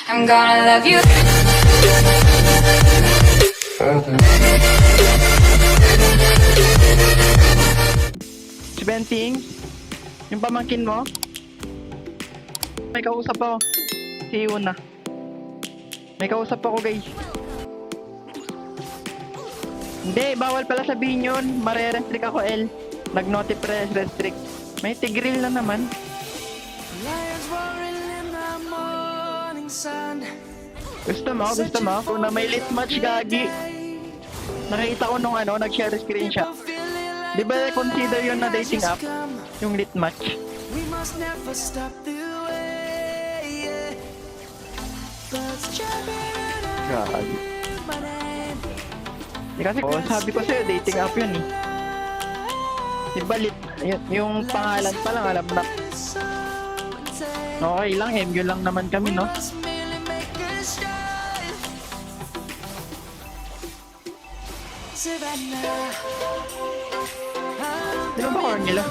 I'm gonna love you. Sventing, yung pamangkin mo, may kausap ako. Si Yuna. May kausap ako, guys. Hindi, bawal pala sabihin yun. Mare-restrict ako, L. Nag-notify restrict. May tigril na naman. Gusto mo? Gusto mo? Kung na may lit match, gagi. Nakita ko nung nag-share screenshot. Di ba consider yun na dating app? Yung lit match. Gagi. Kasi sabi ko sa'yo, dating app yun eh. Di ba lit? Yung pangalan pa lang, alam na. Okay lang, MU lang naman kami, no? Sino ba core nila?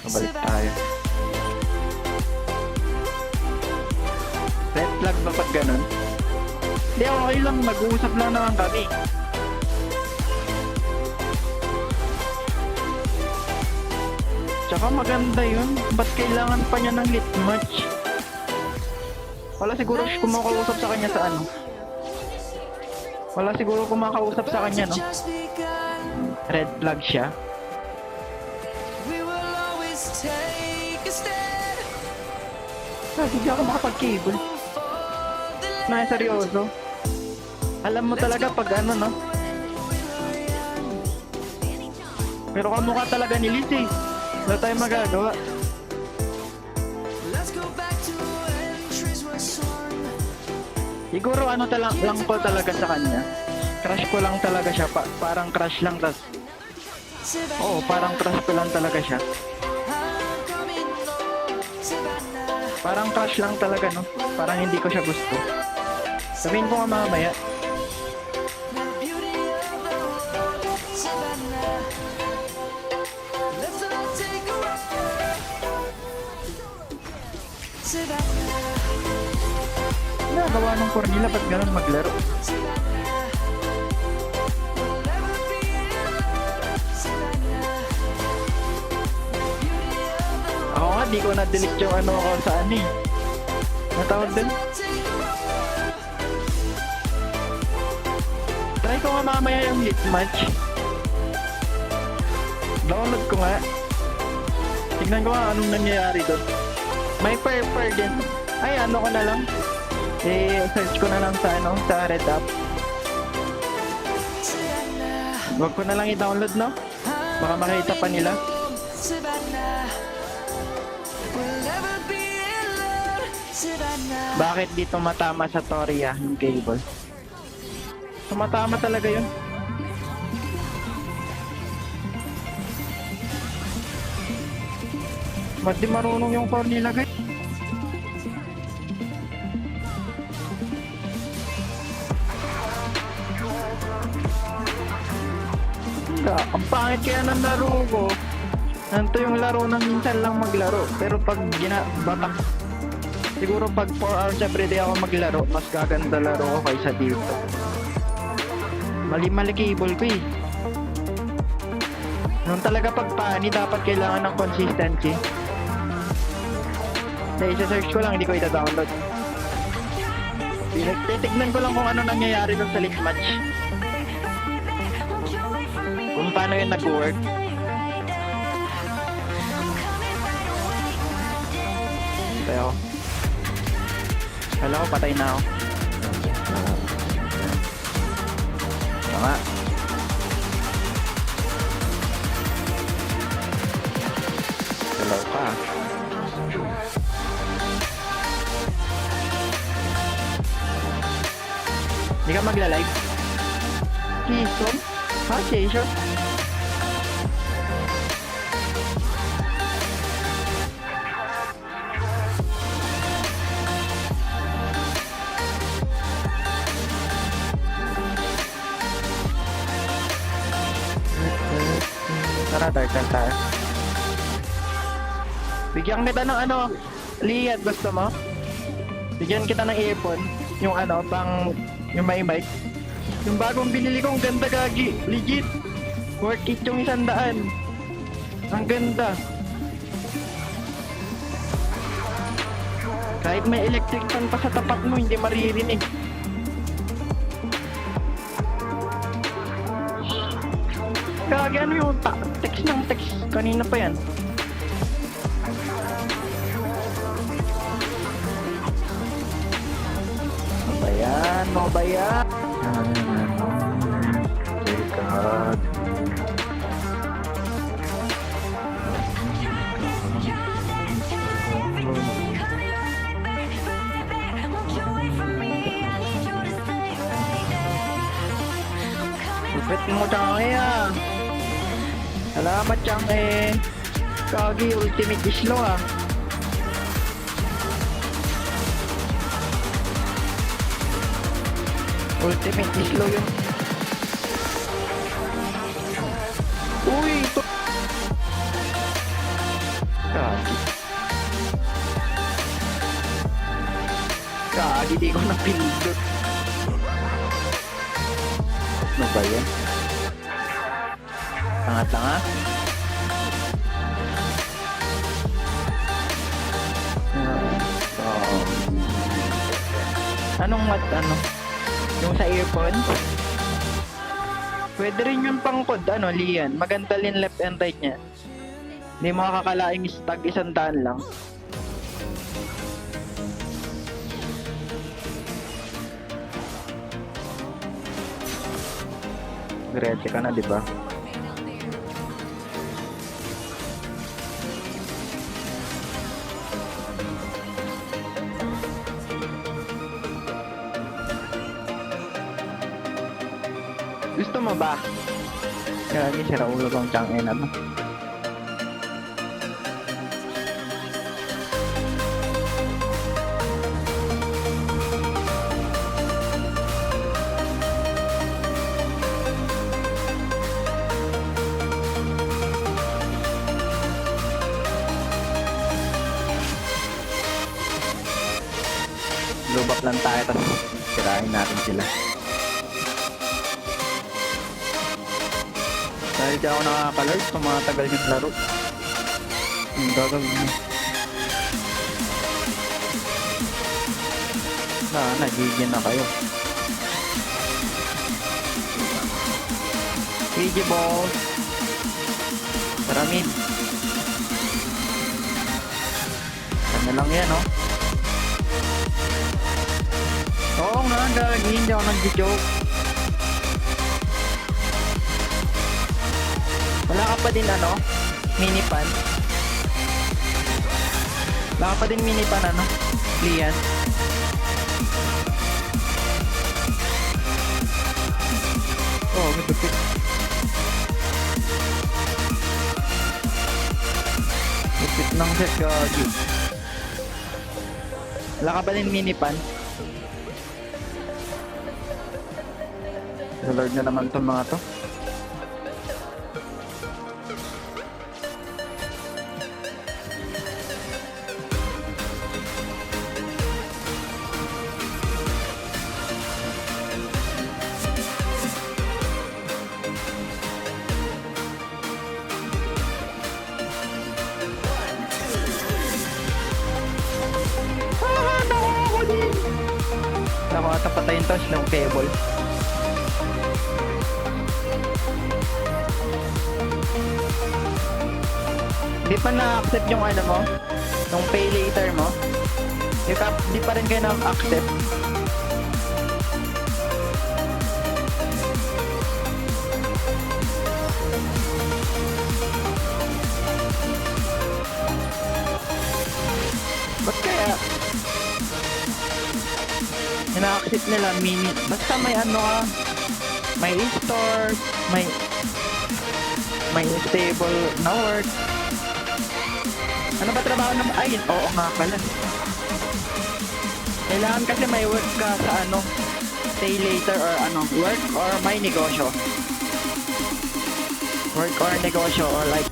Mabalik tayo. Red flag ba pag ganun? Hindi, okay lang. Mag-uusap lang naman kami. Tsaka maganda yun. Ba't kailangan pa niya ng lit match? Wala siguro kumakausap sa kanya sa ano. Wala siguro kumakausap sa kanya, no? Red flag siya. Hindi ako makapag-cable. Seryoso. Alam mo talaga pag no? Pero kamukha talaga ni Liz eh. Wala tayong magagawa. Siguro lang ko talaga sa kanya. Crush ko lang talaga siya. Parang crush lang. Oo, parang crush ko lang talaga siya. Parang crush lang talaga, no? Parang hindi ko siya gusto. Sabihin ko nga mamaya. Nagawa ng Cornelia, ba't ganun maglaro? Ako nga, di ko na-delete yung ko saan eh. Natawag din. Try ko nga mamaya yung hit match. Download ko nga. Tignan ko nga anong nangyayari doon. May per din. Ay, ko na lang. Search ko na lang sa Red App. Huwag ko na lang i-download, no? Baka makita pa nila. Bakit di tumatama sa Toria yung cable? Tumatama talaga yun. Ba't di marunong yung core nila, guys? Ang pangit kaya ng laro ko. Nanto yung laro na minsan lang maglaro. Pero pag batak, siguro pag 4 hours everyday ako maglaro, mas gaganda laro ko kaysa dito. Mali cable ko eh. Nung talaga pagpani, dapat kailangan ng consistency. Dahil isa-search ko lang, hindi ko ita-download. Titignan ko lang kung ano nangyayari dun sa link match. Kung paano yun nag-work. Tayo. Kala ko patay na ako. Tama. Hello ka. Hindi ka magla-live? Season? Ha? Season? na, dark lang tayo. Bigyan kita ng ano, Liat, gusto mo? Bigyan kita ng earphone, yung ano, yung may mic. Yung bagong binili kong ganda gagi, legit. Worth it yung 100. Ang ganda. Kahit may electric fan pa sa tapat mo, hindi maririnig. Gagi, ano yung text ng text? Kanina pa yan. Ano ba yan? God. Lupit mo, Changi ah. Salamat, Changi. Kagi, ultimate slow ah. Ultimate slow yun. Uy, ito. Kagi. Kagi, di ko napindot. Ano ba yan? Tanga-tanga. Anong ano? Yung sa earphone? Pwede rin yung pangkod, ano, Lian. Maganda rin left and right niya. Hindi makakalaing tag 100 lang. Diretso ka na, di ba? Gusto mo ba? Kaya sira ulo kong Changi na ba? Lubak lang tayo, tapos sirain natin sila. Dahil di ako nakakalert sa mga tagal yung laro. Ang gagawin mo. Nagigyan na kayo. GG balls. Tara mid. Ano lang yan, oh. Oo nga, hindi ako nag-joke. Wala ka pa din ano? Mini pan? Wala ka pa din mini pan ano? Lian? Oh, gupit. Gupit ng set gagi. Wala ka pa din mini pan? Lord na naman itong mga to. Ako ata patayin to, slow cable. Di pa na-accept yung ano mo? Yung pay later mo? Di pa rin kayo na-accept? Ba't kaya? Ina-accept nila mini. Basta may ano ka, may store, may stable na work. Ano ba trabaho na? Ay, oo nga pala. Kailangan kasi may work ka sa ano, stay later or ano, work or may negosyo. work or negosyo or like